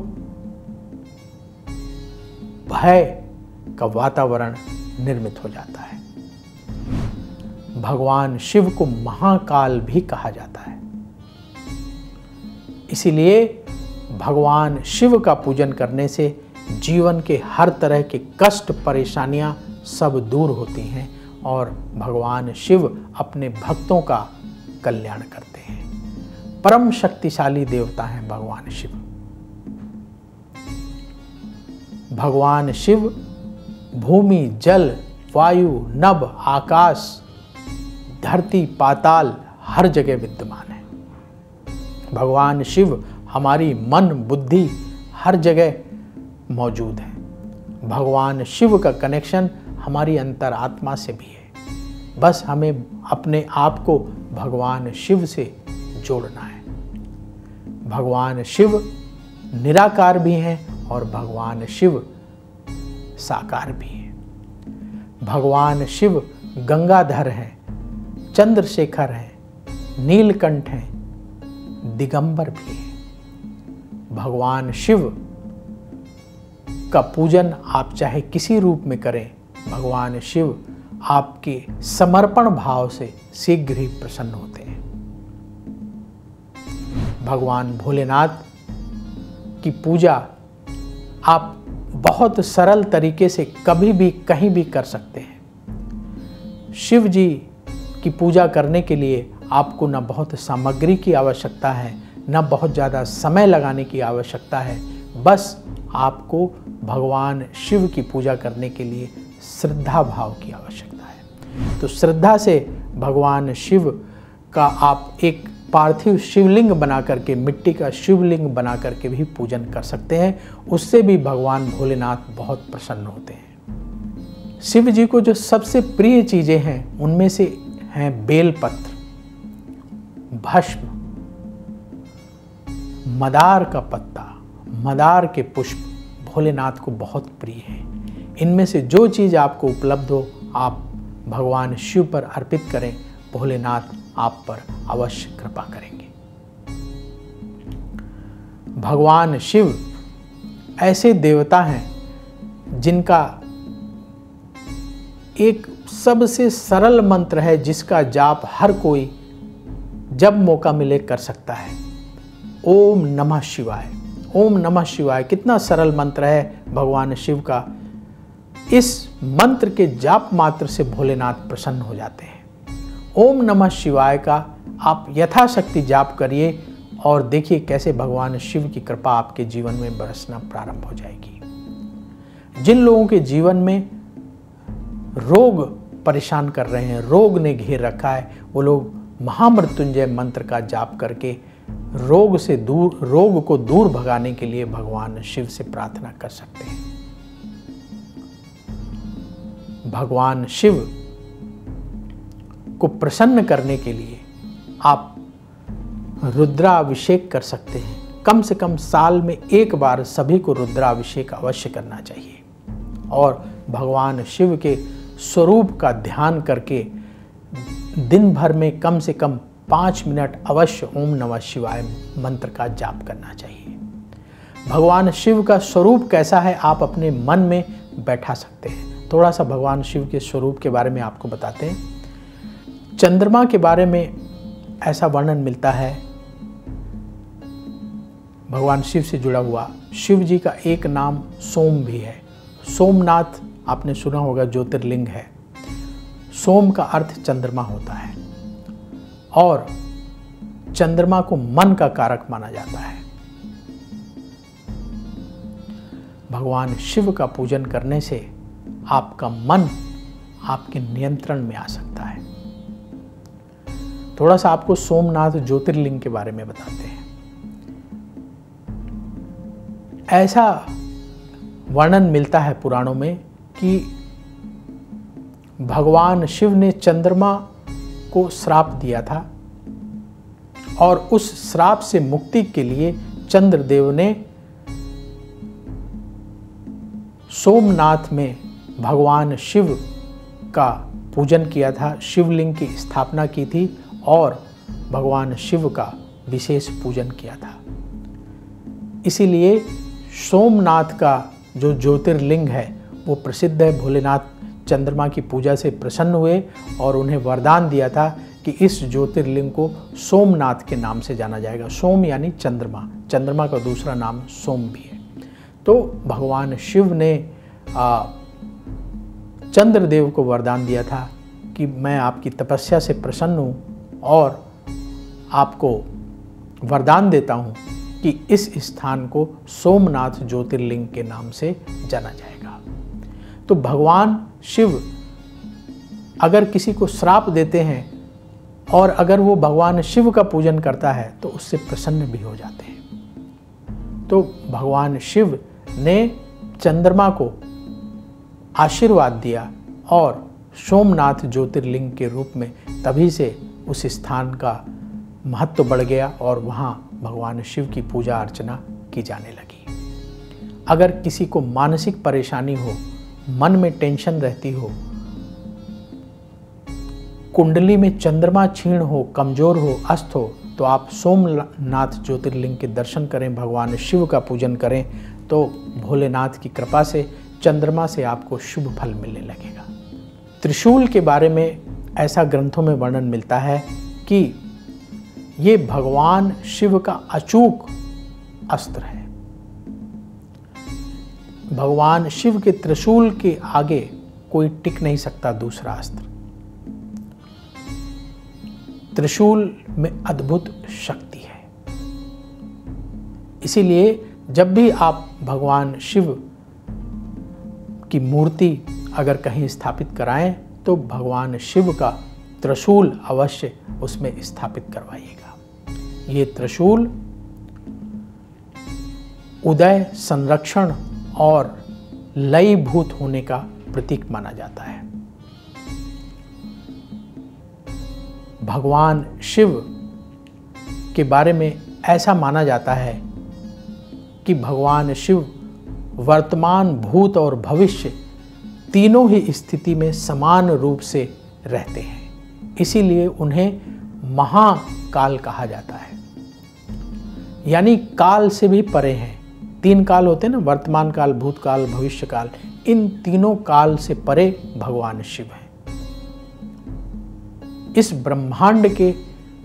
भय का वातावरण निर्मित हो जाता है। भगवान शिव को महाकाल भी कहा जाता है। इसीलिए भगवान शिव का पूजन करने से जीवन के हर तरह के कष्ट, परेशानियां सब दूर होती हैं और भगवान शिव अपने भक्तों का कल्याण करते हैं। परम शक्तिशाली देवता हैं भगवान शिव। भगवान शिव भूमि, जल, वायु, नभ, आकाश, धरती, पाताल हर जगह विद्यमान है। भगवान शिव हमारी मन, बुद्धि हर जगह मौजूद है। भगवान शिव का कनेक्शन हमारी अंतरात्मा से भी है। बस हमें अपने आप को भगवान शिव से जोड़ना है। भगवान शिव निराकार भी हैं और भगवान शिव साकार भी हैं। भगवान शिव गंगाधर हैं, चंद्रशेखर हैं, नीलकंठ हैं, दिगंबर भी हैं। भगवान शिव का पूजन आप चाहे किसी रूप में करें, भगवान शिव आपके समर्पण भाव से शीघ्र ही प्रसन्न होते हैं। भगवान भोलेनाथ की पूजा आप बहुत सरल तरीके से कभी भी कहीं भी कर सकते हैं। शिव जी की पूजा करने के लिए आपको न बहुत सामग्री की आवश्यकता है, न बहुत ज़्यादा समय लगाने की आवश्यकता है। बस आपको भगवान शिव की पूजा करने के लिए श्रद्धा भाव की आवश्यकता है। तो श्रद्धा से भगवान शिव का आप एक पार्थिव शिवलिंग बना करके, मिट्टी का शिवलिंग बना करके भी पूजन कर सकते हैं। उससे भी भगवान भोलेनाथ बहुत प्रसन्न होते हैं। शिव जी को जो सबसे प्रिय चीज़ें हैं उनमें से हैं बेलपत्र, भस्म, मदार का पत्ता, मदार के पुष्प भोलेनाथ को बहुत प्रिय हैं। इनमें से जो चीज़ आपको उपलब्ध हो आप भगवान शिव पर अर्पित करें, भोलेनाथ आप पर अवश्य कृपा करेंगे। भगवान शिव ऐसे देवता हैं जिनका एक सबसे सरल मंत्र है जिसका जाप हर कोई जब मौका मिले कर सकता है। ओम नमः शिवाय। ओम नमः शिवाय कितना सरल मंत्र है भगवान शिव का। इस मंत्र के जाप मात्र से भोलेनाथ प्रसन्न हो जाते हैं। ओम नमः शिवाय का आप यथाशक्ति जाप करिए और देखिए कैसे भगवान शिव की कृपा आपके जीवन में बरसना प्रारंभ हो जाएगी। जिन लोगों के जीवन में रोग परेशान कर रहे हैं, रोग ने घेर रखा है, वो लोग महामृत्युंजय मंत्र का जाप करके रोग को दूर भगाने के लिए भगवान शिव से प्रार्थना कर सकते हैं। भगवान शिव को प्रसन्न करने के लिए आप रुद्राभिषेक कर सकते हैं। कम से कम साल में एक बार सभी को रुद्राभिषेक अवश्य करना चाहिए और भगवान शिव के स्वरूप का ध्यान करके दिन भर में कम से कम 5 मिनट अवश्य ओम नमः शिवाय मंत्र का जाप करना चाहिए। भगवान शिव का स्वरूप कैसा है आप अपने मन में बैठा सकते हैं। थोड़ा सा भगवान शिव के स्वरूप के बारे में आपको बताते हैं। चंद्रमा के बारे में ऐसा वर्णन मिलता है, भगवान शिव से जुड़ा हुआ। शिव जी का एक नाम सोम भी है। सोमनाथ आपने सुना होगा, ज्योतिर्लिंग है। सोम का अर्थ चंद्रमा होता है और चंद्रमा को मन का कारक माना जाता है। भगवान शिव का पूजन करने से आपका मन आपके नियंत्रण में आ सकता है। थोड़ा सा आपको सोमनाथ ज्योतिर्लिंग के बारे में बताते हैं। ऐसा वर्णन मिलता है पुराणों में कि भगवान शिव ने चंद्रमा को श्राप दिया था और उस श्राप से मुक्ति के लिए चंद्रदेव ने सोमनाथ में भगवान शिव का पूजन किया था, शिवलिंग की स्थापना की थी और भगवान शिव का विशेष पूजन किया था। इसीलिए सोमनाथ का जो ज्योतिर्लिंग है वो प्रसिद्ध है। भोलेनाथ चंद्रमा की पूजा से प्रसन्न हुए और उन्हें वरदान दिया था कि इस ज्योतिर्लिंग को सोमनाथ के नाम से जाना जाएगा। सोम यानी चंद्रमा, चंद्रमा का दूसरा नाम सोम भी है। तो भगवान शिव ने चंद्रदेव को वरदान दिया था कि मैं आपकी तपस्या से प्रसन्न हूँ और आपको वरदान देता हूँ कि इस स्थान को सोमनाथ ज्योतिर्लिंग के नाम से जाना जाएगा। तो भगवान शिव अगर किसी को श्राप देते हैं और अगर वो भगवान शिव का पूजन करता है तो उससे प्रसन्न भी हो जाते हैं। तो भगवान शिव ने चंद्रमा को आशीर्वाद दिया और सोमनाथ ज्योतिर्लिंग के रूप में तभी से उस स्थान का महत्व बढ़ गया और वहाँ भगवान शिव की पूजा अर्चना की जाने लगी। अगर किसी को मानसिक परेशानी हो, मन में टेंशन रहती हो, कुंडली में चंद्रमा क्षीण हो, कमजोर हो, अस्त हो, तो आप सोमनाथ ज्योतिर्लिंग के दर्शन करें, भगवान शिव का पूजन करें तो भोलेनाथ की कृपा से चंद्रमा से आपको शुभ फल मिलने लगेगा। त्रिशूल के बारे में ऐसा ग्रंथों में वर्णन मिलता है कि ये भगवान शिव का अचूक अस्त्र है। भगवान शिव के त्रिशूल के आगे कोई टिक नहीं सकता दूसरा अस्त्र। त्रिशूल में अद्भुत शक्ति है। इसीलिए जब भी आप भगवान शिव की मूर्ति अगर कहीं स्थापित कराएं तो भगवान शिव का त्रिशूल अवश्य उसमें स्थापित करवाइएगा। ये त्रिशूल उदय, संरक्षण और लयभूत होने का प्रतीक माना जाता है। भगवान शिव के बारे में ऐसा माना जाता है कि भगवान शिव वर्तमान, भूत और भविष्य तीनों ही स्थिति में समान रूप से रहते हैं। इसीलिए उन्हें महाकाल कहा जाता है, यानी काल से भी परे हैं। तीन काल होते हैं ना, वर्तमान काल, भूतकाल, भविष्य काल। इन तीनों काल से परे भगवान शिव हैं। इस ब्रह्मांड के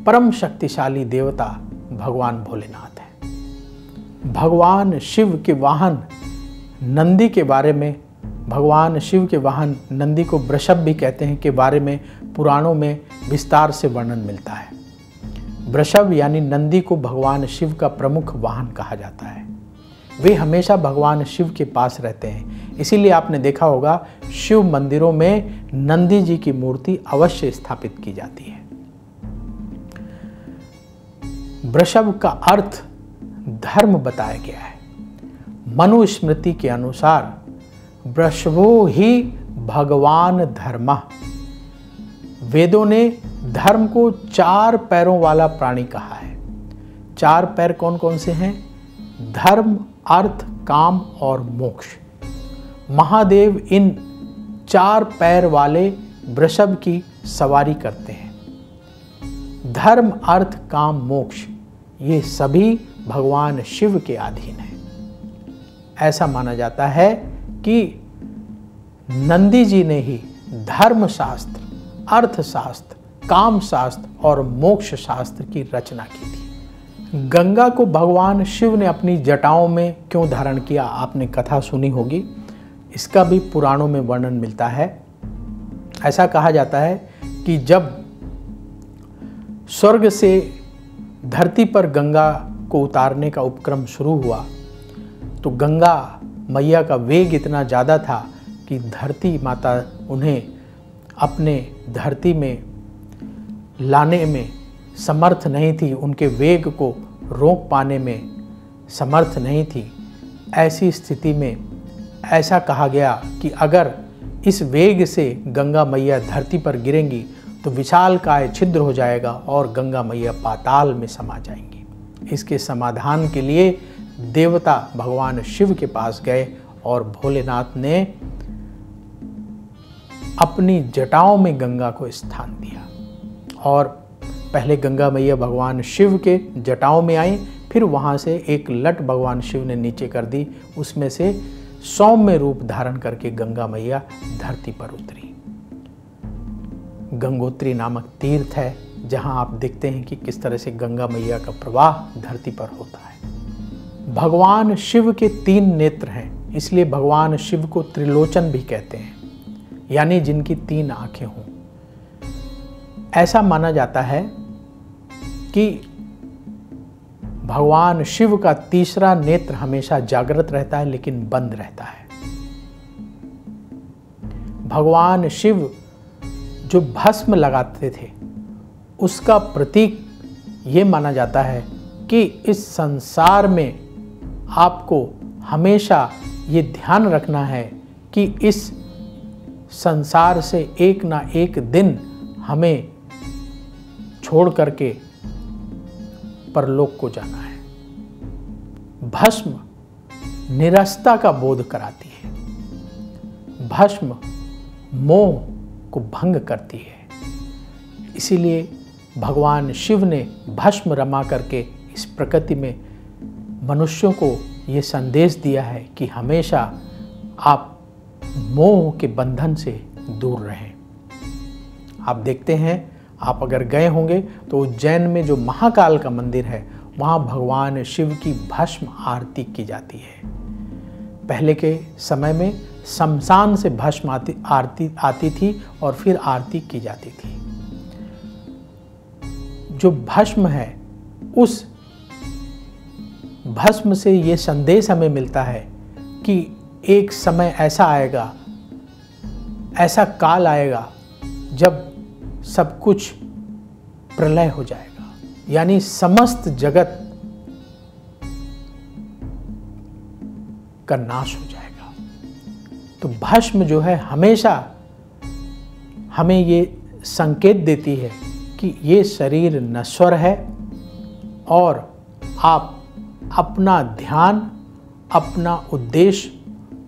परम शक्तिशाली देवता भगवान भोलेनाथ हैं। भगवान शिव के वाहन नंदी के बारे में, भगवान शिव के वाहन नंदी को वृषभ भी कहते हैं, के बारे में पुराणों में विस्तार से वर्णन मिलता है। वृषभ यानी नंदी को भगवान शिव का प्रमुख वाहन कहा जाता है। वे हमेशा भगवान शिव के पास रहते हैं, इसीलिए आपने देखा होगा शिव मंदिरों में नंदी जी की मूर्ति अवश्य स्थापित की जाती है। वृषभ का अर्थ धर्म बताया गया है। मनुस्मृति के अनुसार वृषभो ही भगवान धर्मः। वेदों ने धर्म को 4 पैरों वाला प्राणी कहा है। 4 पैर कौन कौन से हैं? धर्म, अर्थ, काम और मोक्ष। महादेव इन 4 पैर वाले वृषभ की सवारी करते हैं। धर्म, अर्थ, काम, मोक्ष ये सभी भगवान शिव के अधीन हैं। ऐसा माना जाता है कि नंदी जी ने ही धर्म शास्त्र, अर्थशास्त्र, काम शास्त्र और मोक्ष शास्त्र की रचना की थी। गंगा को भगवान शिव ने अपनी जटाओं में क्यों धारण किया, आपने कथा सुनी होगी। इसका भी पुराणों में वर्णन मिलता है। ऐसा कहा जाता है कि जब स्वर्ग से धरती पर गंगा को उतारने का उपक्रम शुरू हुआ तो गंगा मैया का वेग इतना ज़्यादा था कि धरती माता उन्हें अपने धरती में लाने में समर्थ नहीं थी, उनके वेग को रोक पाने में समर्थ नहीं थी। ऐसी स्थिति में ऐसा कहा गया कि अगर इस वेग से गंगा मैया धरती पर गिरेंगी तो विशालकाय छिद्र हो जाएगा और गंगा मैया पाताल में समा जाएंगी। इसके समाधान के लिए देवता भगवान शिव के पास गए और भोलेनाथ ने अपनी जटाओं में गंगा को स्थान दिया। और पहले गंगा मैया भगवान शिव के जटाओं में आई, फिर वहाँ से एक लट भगवान शिव ने नीचे कर दी, उसमें से सौम्य रूप धारण करके गंगा मैया धरती पर उतरी। गंगोत्री नामक तीर्थ है जहाँ आप देखते हैं कि किस तरह से गंगा मैया का प्रवाह धरती पर होता है। भगवान शिव के 3 नेत्र हैं, इसलिए भगवान शिव को त्रिलोचन भी कहते हैं, यानी जिनकी 3 आंखें हों। ऐसा माना जाता है कि भगवान शिव का तीसरा नेत्र हमेशा जागृत रहता है लेकिन बंद रहता है। भगवान शिव जो भस्म लगाते थे उसका प्रतीक ये माना जाता है कि इस संसार में आपको हमेशा ये ध्यान रखना है कि इस संसार से एक ना एक दिन हमें छोड़ करके परलोक को जाना है। भस्म निरस्ता का बोध कराती है। भस्म मोह को भंग करती है। इसीलिए भगवान शिव ने भस्म रमा करके इस प्रकृति में मनुष्यों को ये संदेश दिया है कि हमेशा आप मोह के बंधन से दूर रहें। आप देखते हैं, आप अगर गए होंगे तो उज्जैन में जो महाकाल का मंदिर है वहाँ भगवान शिव की भस्म आरती की जाती है। पहले के समय में शमशान से भस्म आरती आती थी और फिर आरती की जाती थी। जो भस्म है उस भस्म से ये संदेश हमें मिलता है कि एक समय ऐसा आएगा, ऐसा काल आएगा जब सब कुछ प्रलय हो जाएगा, यानी समस्त जगत का नाश हो जाएगा। तो भस्म जो है हमेशा हमें ये संकेत देती है कि ये शरीर नश्वर है और आप अपना ध्यान, अपना उद्देश्य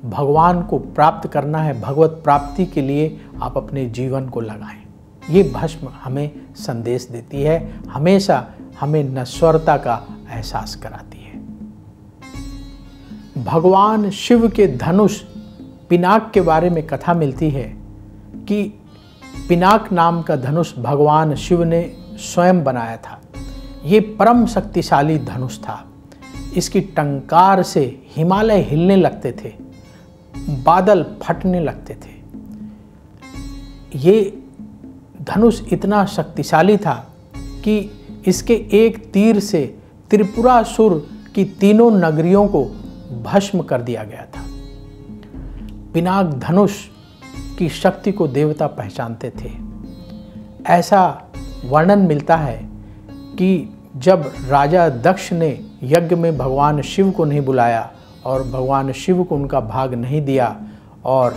भगवान को प्राप्त करना है। भगवत प्राप्ति के लिए आप अपने जीवन को लगाएं। ये भस्म हमें संदेश देती है, हमेशा हमें नश्वरता का एहसास कराती है। भगवान शिव के धनुष पिनाक के बारे में कथा मिलती है कि पिनाक नाम का धनुष भगवान शिव ने स्वयं बनाया था। ये परम शक्तिशाली धनुष था। इसकी टंकार से हिमालय हिलने लगते थे, बादल फटने लगते थे। ये धनुष इतना शक्तिशाली था कि इसके एक तीर से त्रिपुरासुर की तीनों नगरियों को भस्म कर दिया गया था। पिनाक धनुष की शक्ति को देवता पहचानते थे। ऐसा वर्णन मिलता है कि जब राजा दक्ष ने यज्ञ में भगवान शिव को नहीं बुलाया और भगवान शिव को उनका भाग नहीं दिया और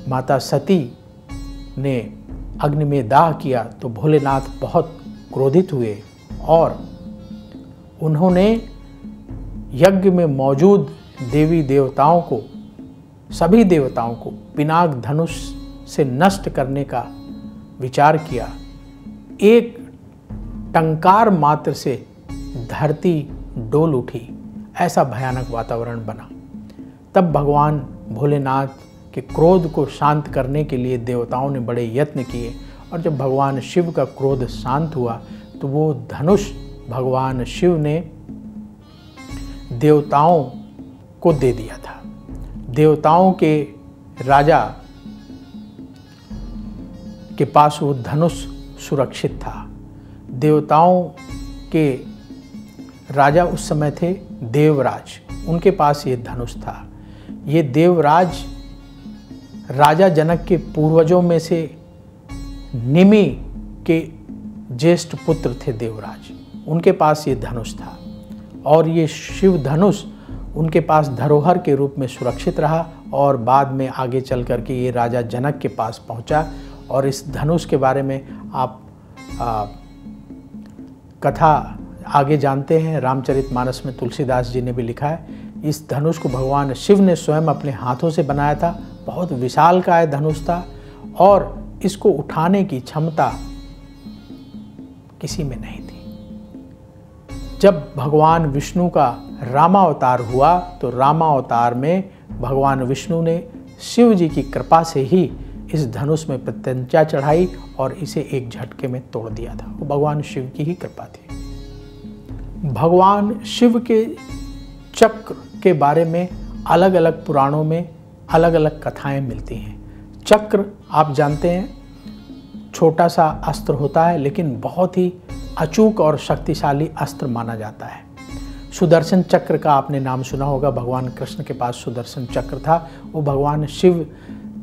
माता सती ने अग्नि में दाह किया, तो भोलेनाथ बहुत क्रोधित हुए और उन्होंने यज्ञ में मौजूद देवी देवताओं को, सभी देवताओं को पिनाक धनुष से नष्ट करने का विचार किया। एक टंकार मात्र से धरती डोल उठी, ऐसा भयानक वातावरण बना। तब भगवान भोलेनाथ के क्रोध को शांत करने के लिए देवताओं ने बड़े यत्न किए और जब भगवान शिव का क्रोध शांत हुआ तो वो धनुष भगवान शिव ने देवताओं को दे दिया था। देवताओं के राजा के पास वो धनुष सुरक्षित था। देवताओं के राजा उस समय थे देवराज, उनके पास ये धनुष था। ये देवराज राजा जनक के पूर्वजों में से निमि के ज्येष्ठ पुत्र थे देवराज, उनके पास ये धनुष था और ये शिव धनुष उनके पास धरोहर के रूप में सुरक्षित रहा और बाद में आगे चल कर के ये राजा जनक के पास पहुंचा। और इस धनुष के बारे में आप कथा आगे जानते हैं, रामचरितमानस में तुलसीदास जी ने भी लिखा है। इस धनुष को भगवान शिव ने स्वयं अपने हाथों से बनाया था। बहुत विशालकाय धनुष था और इसको उठाने की क्षमता किसी में नहीं थी। जब भगवान विष्णु का रामावतार हुआ तो रामावतार में भगवान विष्णु ने शिव जी की कृपा से ही इस धनुष में प्रत्यंचा चढ़ाई और इसे एक झटके में तोड़ दिया था। वो भगवान शिव की ही कृपा थी। भगवान शिव के चक्र के बारे में अलग अलग पुराणों में अलग अलग कथाएं मिलती हैं। चक्र आप जानते हैं छोटा सा अस्त्र होता है लेकिन बहुत ही अचूक और शक्तिशाली अस्त्र माना जाता है। सुदर्शन चक्र का आपने नाम सुना होगा। भगवान कृष्ण के पास सुदर्शन चक्र था, वो भगवान शिव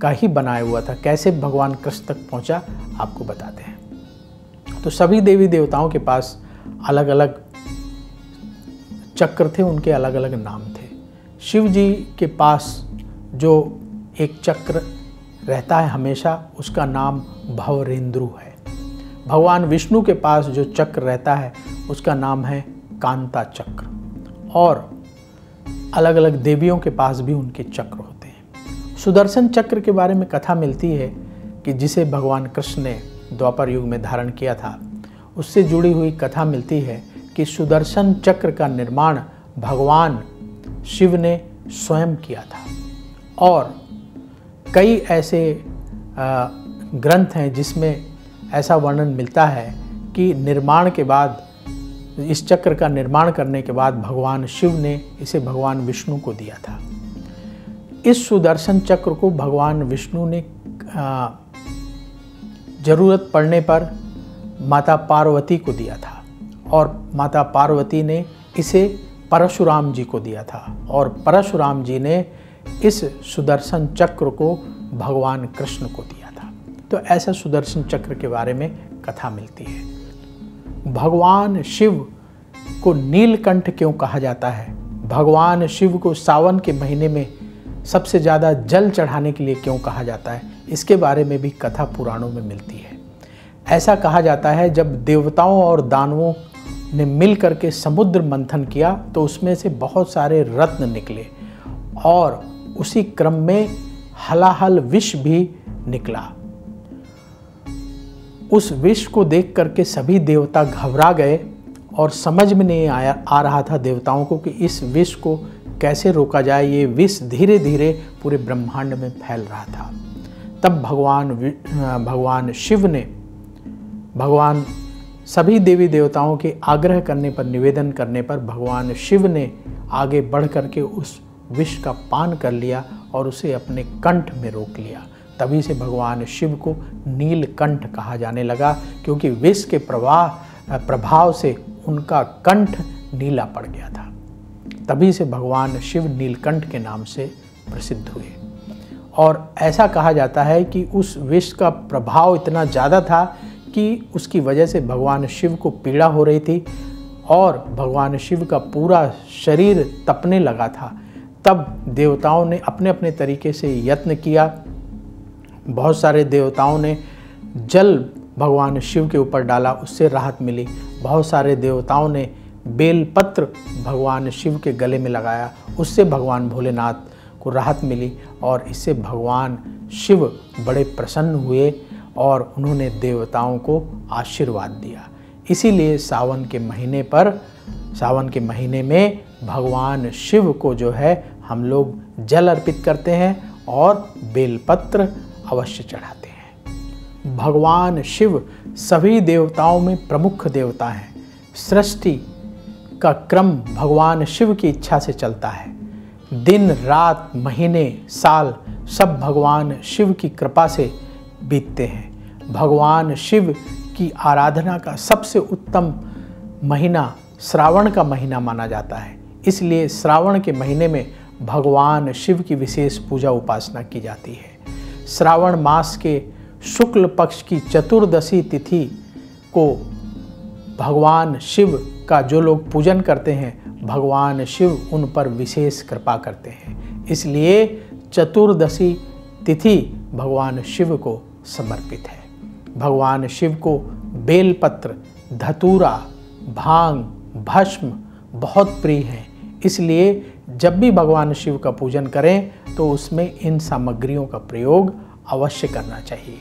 का ही बनाया हुआ था। कैसे भगवान कृष्ण तक पहुंचा आपको बताते हैं। तो सभी देवी देवताओं के पास अलग अलग चक्र थे, उनके अलग अलग नाम थे। शिव जी के पास जो एक चक्र रहता है हमेशा, उसका नाम भवरेंद्रु है। भगवान विष्णु के पास जो चक्र रहता है उसका नाम है कांता चक्र। और अलग अलग देवियों के पास भी उनके चक्र होते हैं। सुदर्शन चक्र के बारे में कथा मिलती है कि जिसे भगवान कृष्ण ने द्वापर युग में धारण किया था, उससे जुड़ी हुई कथा मिलती है कि सुदर्शन चक्र का निर्माण भगवान शिव ने स्वयं किया था। और कई ऐसे ग्रंथ हैं जिसमें ऐसा वर्णन मिलता है कि निर्माण के बाद, इस चक्र का निर्माण करने के बाद भगवान शिव ने इसे भगवान विष्णु को दिया था। इस सुदर्शन चक्र को भगवान विष्णु ने ज़रूरत पड़ने पर माता पार्वती को दिया था और माता पार्वती ने इसे परशुराम जी को दिया था और परशुराम जी ने इस सुदर्शन चक्र को भगवान कृष्ण को दिया था। तो ऐसा सुदर्शन चक्र के बारे में कथा मिलती है। भगवान शिव को नीलकंठ क्यों कहा जाता है? भगवान शिव को सावन के महीने में सबसे ज़्यादा जल चढ़ाने के लिए क्यों कहा जाता है? इसके बारे में भी कथा पुराणों में मिलती है। ऐसा कहा जाता है जब देवताओं और दानवों ने मिल करके समुद्र मंथन किया तो उसमें से बहुत सारे रत्न निकले और उसी क्रम में हलाहल विष भी निकला। उस विष को देख करके सभी देवता घबरा गए और समझ में नहीं आ रहा था देवताओं को कि इस विष को कैसे रोका जाए। ये विष धीरे धीरे पूरे ब्रह्मांड में फैल रहा था। तब भगवान शिव ने सभी देवी देवताओं के आग्रह करने पर, निवेदन करने पर भगवान शिव ने आगे बढ़ करके उस विष का पान कर लिया और उसे अपने कंठ में रोक लिया। तभी से भगवान शिव को नीलकंठ कहा जाने लगा, क्योंकि विष के प्रभाव से उनका कंठ नीला पड़ गया था। तभी से भगवान शिव नीलकंठ के नाम से प्रसिद्ध हुए। और ऐसा कहा जाता है कि उस विष का प्रभाव इतना ज़्यादा था कि उसकी वजह से भगवान शिव को पीड़ा हो रही थी और भगवान शिव का पूरा शरीर तपने लगा था। तब देवताओं ने अपने अपने तरीके से यत्न किया। बहुत सारे देवताओं ने जल भगवान शिव के ऊपर डाला, उससे राहत मिली। बहुत सारे देवताओं ने बेलपत्र भगवान शिव के गले में लगाया, उससे भगवान भोलेनाथ को राहत मिली। और इससे भगवान शिव बड़े प्रसन्न हुए और उन्होंने देवताओं को आशीर्वाद दिया। इसीलिए सावन के महीने में भगवान शिव को जो है हम लोग जल अर्पित करते हैं और बेलपत्र अवश्य चढ़ाते हैं। भगवान शिव सभी देवताओं में प्रमुख देवता हैं। सृष्टि का क्रम भगवान शिव की इच्छा से चलता है। दिन रात महीने साल सब भगवान शिव की कृपा से बीतते हैं। भगवान शिव की आराधना का सबसे उत्तम महीना श्रावण का महीना माना जाता है। इसलिए श्रावण के महीने में भगवान शिव की विशेष पूजा उपासना की जाती है। श्रावण मास के शुक्ल पक्ष की चतुर्दशी तिथि को भगवान शिव का जो लोग पूजन करते हैं, भगवान शिव उन पर विशेष कृपा करते हैं। इसलिए चतुर्दशी तिथि भगवान शिव को समर्पित है। भगवान शिव को बेलपत्र, धतूरा, भांग, भस्म बहुत प्रिय हैं। इसलिए जब भी भगवान शिव का पूजन करें तो उसमें इन सामग्रियों का प्रयोग अवश्य करना चाहिए।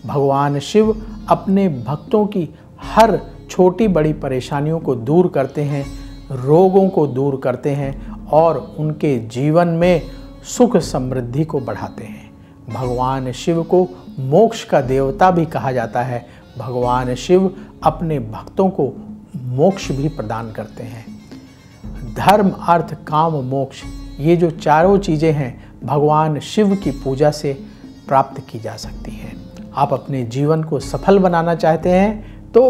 भगवान शिव अपने भक्तों की हर छोटी बड़ी परेशानियों को दूर करते हैं, रोगों को दूर करते हैं और उनके जीवन में सुख समृद्धि को बढ़ाते हैं। भगवान शिव को मोक्ष का देवता भी कहा जाता है। भगवान शिव अपने भक्तों को मोक्ष भी प्रदान करते हैं। धर्म, अर्थ, काम, मोक्ष, ये जो चारों चीज़ें हैं भगवान शिव की पूजा से प्राप्त की जा सकती हैं। आप अपने जीवन को सफल बनाना चाहते हैं तो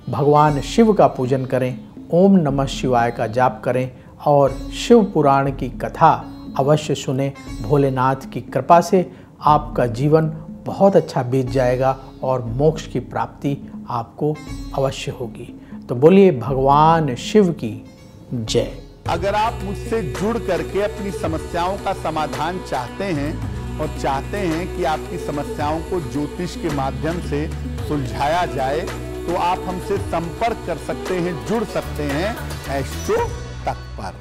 भगवान शिव का पूजन करें, ओम नमः शिवाय का जाप करें और शिव पुराण की कथा अवश्य सुने। भोलेनाथ की कृपा से आपका जीवन बहुत अच्छा बीत जाएगा और मोक्ष की प्राप्ति आपको अवश्य होगी। तो बोलिए भगवान शिव की जय। अगर आप मुझसे जुड़ करके अपनी समस्याओं का समाधान चाहते हैं और चाहते हैं कि आपकी समस्याओं को ज्योतिष के माध्यम से सुलझाया जाए तो आप हमसे संपर्क कर सकते हैं, जुड़ सकते हैं एस्ट्रो तक पर।